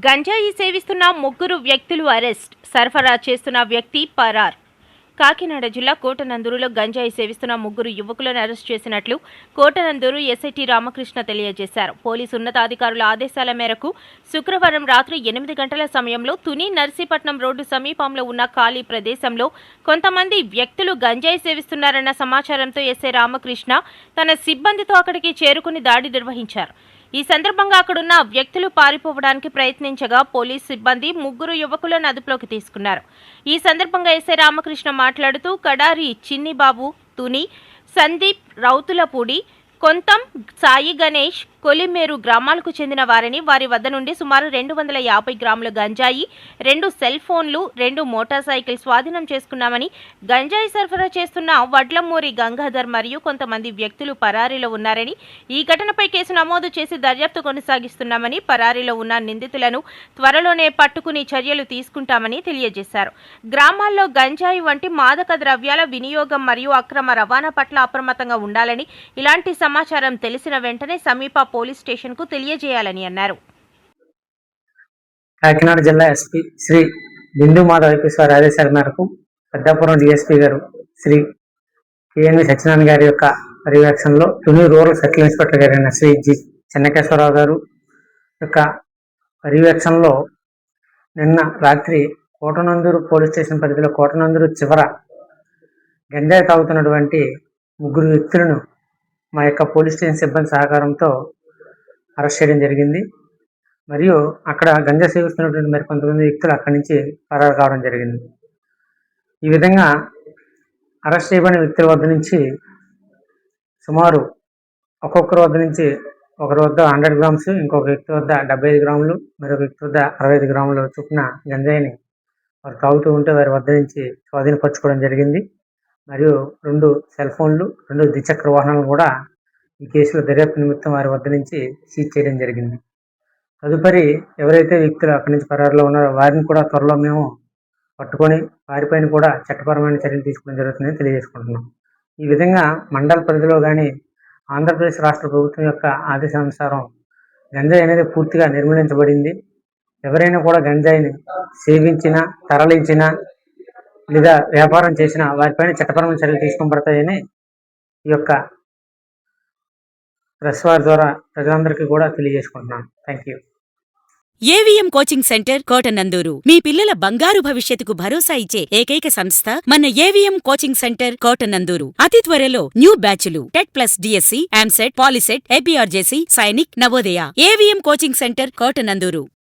గంజాయి సేవిస్తున్న ముగ్గురు వ్యక్తులు అరెస్ట్. సరఫరా చేస్తున్న వ్యక్తి పరార్. కాకినాడ జిల్లా కోటనందూరులో గంజాయి సేవిస్తున్న ముగ్గురు యువకులను అరెస్ట్ చేసినట్లు కోటనందూరు ఎస్ఐ రామకృష్ణ తెలియజేశారు. పోలీసు ఉన్నతాధికారుల ఆదేశాల మేరకు శుక్రవారం రాత్రి 8 గంటల సమయంలో తుని నర్సీపట్నం రోడ్డు సమీపంలో ఉన్న ఖాళీ ప్రదేశంలో కొంతమంది వ్యక్తులు గంజాయి సేవిస్తున్నారన్న సమాచారంతో ఎస్ఐ రామకృష్ణ తన సిబ్బందితో అక్కడికి చేరుకుని దాడి నిర్వహించారు. ఈ సందర్భంగా అక్కడున్న వ్యక్తులు పారిపోవడానికి ప్రయత్నించగా పోలీసు సిబ్బంది ముగ్గురు యువకులను అదుపులోకి తీసుకున్నారు. ఈ సందర్భంగా ఎస్ఐ రామకృష్ణ మాట్లాడుతూ కడారి చిన్నిబాబు, తుని, సందీప్, రౌతులపూడి, కొంతం, సాయి గణేష్, కొలిమేరు గ్రామాలకు చెందిన వారిని వారి వద్ద నుండి సుమారు 250 గ్రాముల గంజాయి, 2 సెల్ ఫోన్లు, 2 మోటార్ సైకిల్ స్వాధీనం చేసుకున్నామని, గంజాయి సరఫరా చేస్తున్న వడ్లమూరి గంగాధర్ మరియు కొంతమంది వ్యక్తులు పరారీలో ఉన్నారని, ఈ ఘటనపై కేసు నమోదు చేసి దర్యాప్తు కొనసాగిస్తున్నామని, పరారీలో ఉన్న నిందితులను త్వరలోనే పట్టుకుని చర్యలు తీసుకుంటామని తెలియజేశారు. గ్రామాల్లో గంజాయి వంటి మాదక ద్రవ్యాల వినియోగం మరియు అక్రమ రవాణా పట్ల అప్రమత్తంగా ఉండాలని, ఇలాంటి సమాచారం తెలిసిన వెంటనే సమీప పోలీస్ స్టేషన్ కు తెలియజేయాలని అన్నారు. కాకినాడ జిల్లా ఎస్పీ శ్రీ బిందు మాధవ్ ఐపీఎస్ ఆదేశాల మేరకు పెద్దాపురం డిఎస్పీ గారు శ్రీ కేఎన్ సత్యనారాయణ గారి యొక్క పర్యవేక్షణలో తుని రూరల్ సర్కిల్ ఇన్స్పెక్టర్ గారైన శ్రీ జి చెన్నకేశ్వరరావు గారు యొక్క పర్యవేక్షణలో నిన్న రాత్రి కోటనందూరు పోలీస్ స్టేషన్ పరిధిలో కోటనందూరు చివర గంజాయి తాగుతున్నటువంటి ముగ్గురు వ్యక్తులను మా యొక్క పోలీస్ స్టేషన్ సిబ్బంది సహకారంతో అరెస్ట్ చేయడం జరిగింది. మరియు అక్కడ గంజా సేవిస్తున్నటువంటి మరి కొంతమంది వ్యక్తులు అక్కడి నుంచి పరారు కావడం జరిగింది. ఈ విధంగా అరెస్ట్ చేయబడిన వ్యక్తుల వద్ద నుంచి సుమారు ఒక్కొక్కరి వద్ద నుంచి ఒకరి వద్ద 100 గ్రామ్స్, ఇంకొక వ్యక్తి వద్ద 75 గ్రాములు, మరొక వ్యక్తి వద్ద 65 గ్రాములు చొప్పున గంజాయిని వారు తాగుతూ ఉంటే వారి వద్ద నుంచి స్వాధీనపరచుకోవడం జరిగింది. మరియు 2 సెల్ ఫోన్లు, 2 ద్విచక్ర వాహనాలను కూడా ఈ కేసులో దర్యాప్తు నిమిత్తం వారి వద్ద నుంచి సీజ్ చేయడం జరిగింది. తదుపరి ఎవరైతే వ్యక్తులు అక్కడి నుంచి పరారులో ఉన్నారో వారిని కూడా త్వరలో మేము పట్టుకొని వారిపైన కూడా చట్టపరమైన చర్యలు తీసుకోవడం జరుగుతుందని తెలియజేసుకుంటున్నాం. ఈ విధంగా మండల పరిధిలో కానీ ఆంధ్రప్రదేశ్ రాష్ట్ర ప్రభుత్వం యొక్క ఆదేశానుసారం గంజాయి అనేది పూర్తిగా నిర్మూలించబడింది. ఎవరైనా కూడా గంజాయిని సేవించినా, తరలించినా లేదా వ్యాపారం చేసిన వారిపైన చట్టపరమైన చర్యలు తీసుకోబడతాయని ఈ యొక్క ప్రెస్ వారి ద్వారా ప్రజలందరికీ కూడా తెలియజేసుకుంటున్నాను. Thank you. AVM coaching centre Kotananduru మీ పిల్లల బంగారు భవిష్యత్తుకు భరోసా ఇచ్చే ఏకైక సంస్థ మన ఏవిఎం కోచింగ్ సెంటర్ కోటనందూరు. అతి త్వరలో న్యూ బ్యాచ్లు TET plus DSC, EAMCET, POLYCET, APRJC, Sainik, Navodaya. AVM coaching centre Kotananduru.